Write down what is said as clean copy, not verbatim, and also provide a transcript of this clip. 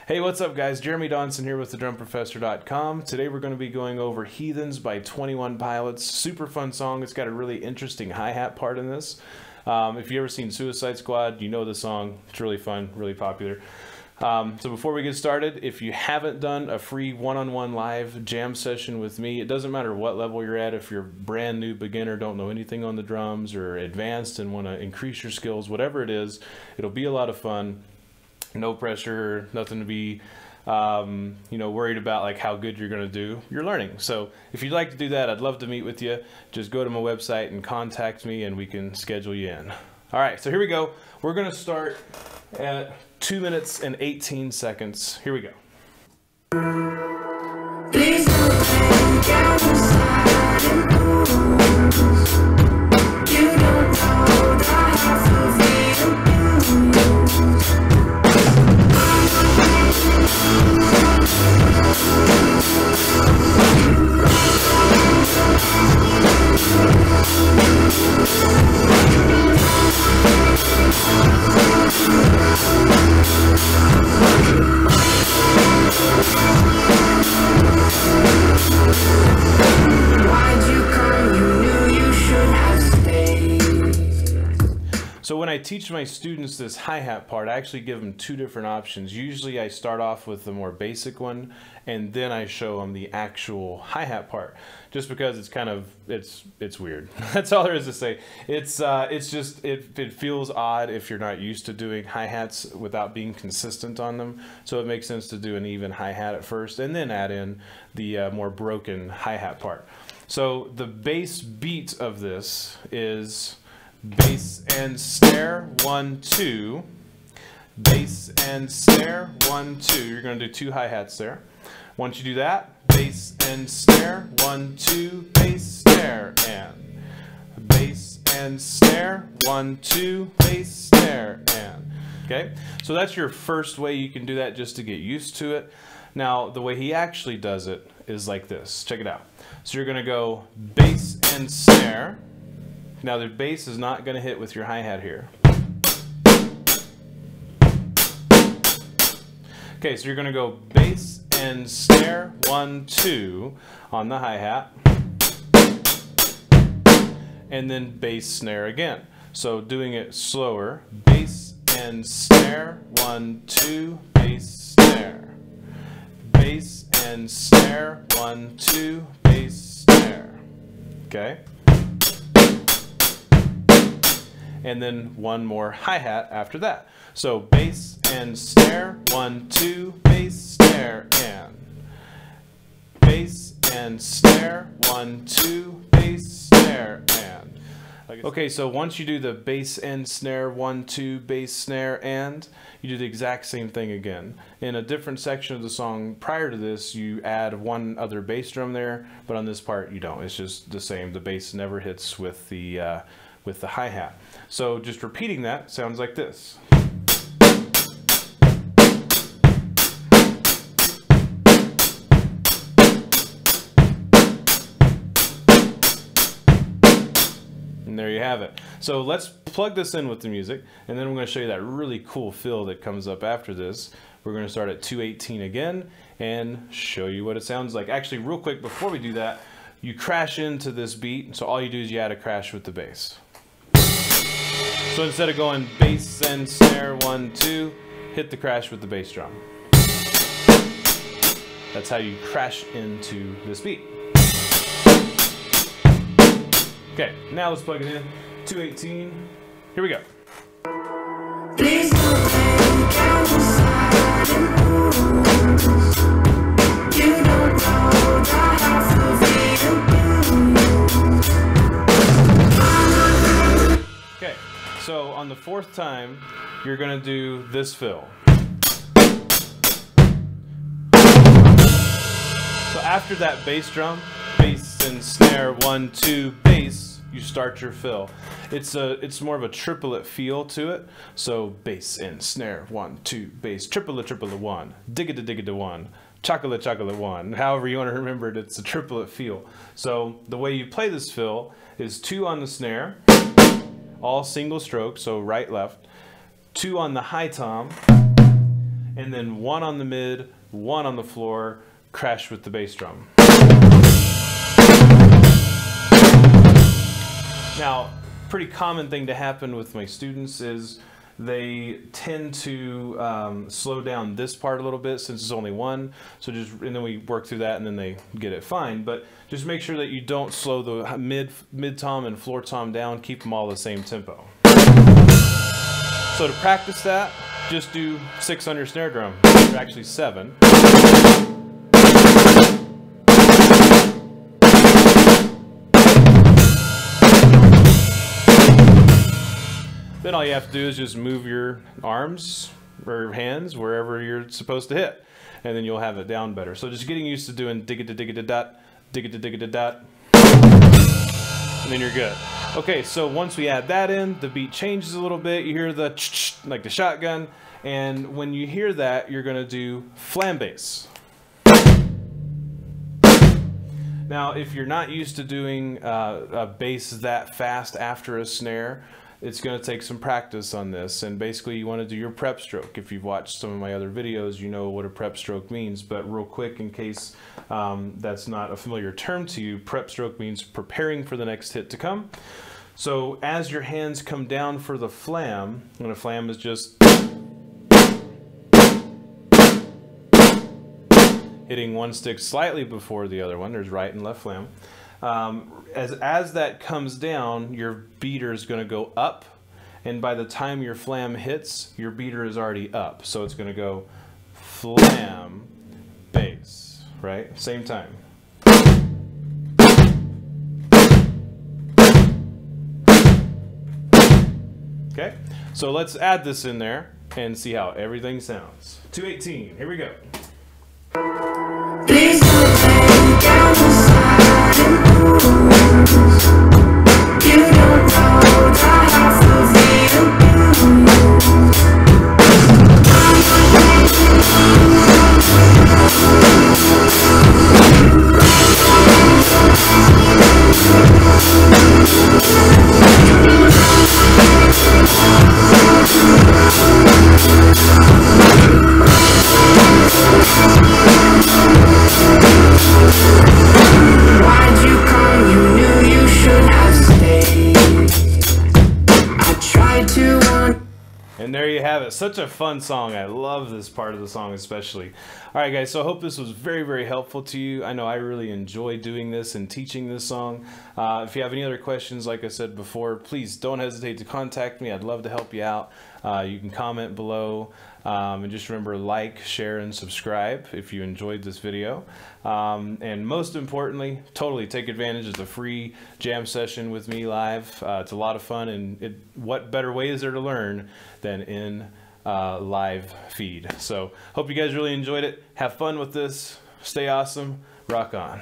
Hey, what's up guys? Jeremy Donson here with thedrumprofessor.com. Today we're going to be going over Heathens by 21 Pilots. Super fun song. It's got a really interesting hi-hat part in this. If you've ever seen Suicide Squad, you know the song. It's really fun, really popular. So before we get started, if you haven't done a free one-on-one live jam session with me, it doesn't matter what level you're at. If you're brand new beginner, don't know anything on the drums, or advanced and want to increase your skills, whatever it is, it'll be a lot of fun. No pressure, nothing to be worried about like how good you're going to do. You're learning. So if you'd like to do that, I'd love to meet with you. Just go to my website and contact me and we can schedule you in. All right, so here we go. We're going to start at 2 minutes and 18 seconds. Here we go. Please don't lay down beside it. You don't know the half of me. So when I teach my students this hi-hat part, I actually give them two different options. Usually I start off with the more basic one, and then I show them the actual hi-hat part, just because it's kind of, it's weird. That's all there is to say. It's just, it feels odd if you're not used to doing hi-hats without being consistent on them. So it makes sense to do an even hi-hat at first, and then add in the more broken hi-hat part. So the bass beat of this is bass and snare, 1, 2, bass and snare, 1, 2. You're going to do two hi-hats there. Once you do that, bass and snare, 1, 2, bass, snare, and bass and snare, 1, 2, bass, snare, and. Okay, so that's your first way you can do that, just to get used to it. Now, the way he actually does it is like this. Check it out. So you're going to go bass and snare. Now the bass is not going to hit with your hi-hat here. Okay, so you're going to go bass and snare, 1, 2 on the hi-hat, and then bass snare again. So doing it slower, bass and snare, 1, 2, bass snare, bass and snare, 1, 2, bass snare. Okay. And then one more hi-hat after that. So bass and snare, 1, 2, bass, snare, and bass and snare, 1, 2, bass, snare, and. Okay, so once you do the bass and snare, 1, 2, bass, snare, and, you do the exact same thing again. In a different section of the song prior to this, you add one other bass drum there, but on this part you don't. It's just the same. The bass never hits with the hi-hat. So just repeating that sounds like this. And there you have it. So let's plug this in with the music, and then I'm going to show you that really cool fill that comes up after this. We're going to start at 218 again and show you what it sounds like. Actually, real quick before we do that, you crash into this beat, so all you do is you add a crash with the bass. So instead of going bass and snare, 1, 2, hit the crash with the bass drum. That's how you crash into this beat. Okay, now let's plug it in. 218. Here we go. Please don't lay down beside it. You don't know the half of me. Okay, so on the fourth time, you're going to do this fill. So after that bass drum, bass and snare, 1, 2, bass, you start your fill. It's more of a triplet feel to it. So bass and snare, 1, 2, bass, triple a 1, digga 1, chocolate 1. However you want to remember it, it's a triplet feel. So the way you play this fill is 2 on the snare, all single stroke, so right left, 2 on the high tom, and then one on the mid, one on the floor, crash with the bass drum. Now, pretty common thing to happen with my students is they tend to slow down this part a little bit since it's only one. So and then we work through that and then they get it fine. But just make sure that you don't slow the mid tom and floor tom down. Keep them all the same tempo. So to practice that, just do 6 on your snare drum, or actually 7. Then all you have to do is just move your arms or hands wherever you're supposed to hit, and then you'll have it down better. So just getting used to doing dig-a-da-dig-a-da-dot, dig-a-da-dig-a-da-dot, and then you're good. Okay, so once we add that in, the beat changes a little bit. You hear the ch-ch, like the shotgun, and when you hear that, you're gonna do flam bass. Now, if you're not used to doing a bass that fast after a snare, it's going to take some practice on this, and basically you want to do your prep stroke. If you've watched some of my other videos, you know what a prep stroke means, but real quick, in case that's not a familiar term to you, prep stroke means preparing for the next hit to come. So as your hands come down for the flam, and a flam is just hitting one stick slightly before the other one, there's right and left flam. As that comes down, your beater is going to go up, and by the time your flam hits, your beater is already up. So it's going to go flam, bass, right? Same time. Okay, so let's add this in there and see how everything sounds. 218, here we go. Please don't lay down beside you don't know the half of the abuse. Why'd you come? You knew you should have stayed. I tried to warn. And there you have it. Such a fun song. I love this part of the song especially. All right, guys, so I hope this was very, very helpful to you. I know I really enjoy doing this and teaching this song. If you have any other questions, like I said before, please don't hesitate to contact me. I'd love to help you out. You can comment below. And just remember, like, share, and subscribe if you enjoyed this video. And most importantly, totally take advantage of the free jam session with me live. It's a lot of fun, and what better way is there to learn than in live feed. So hope you guys really enjoyed it. Have fun with this. Stay awesome. Rock on.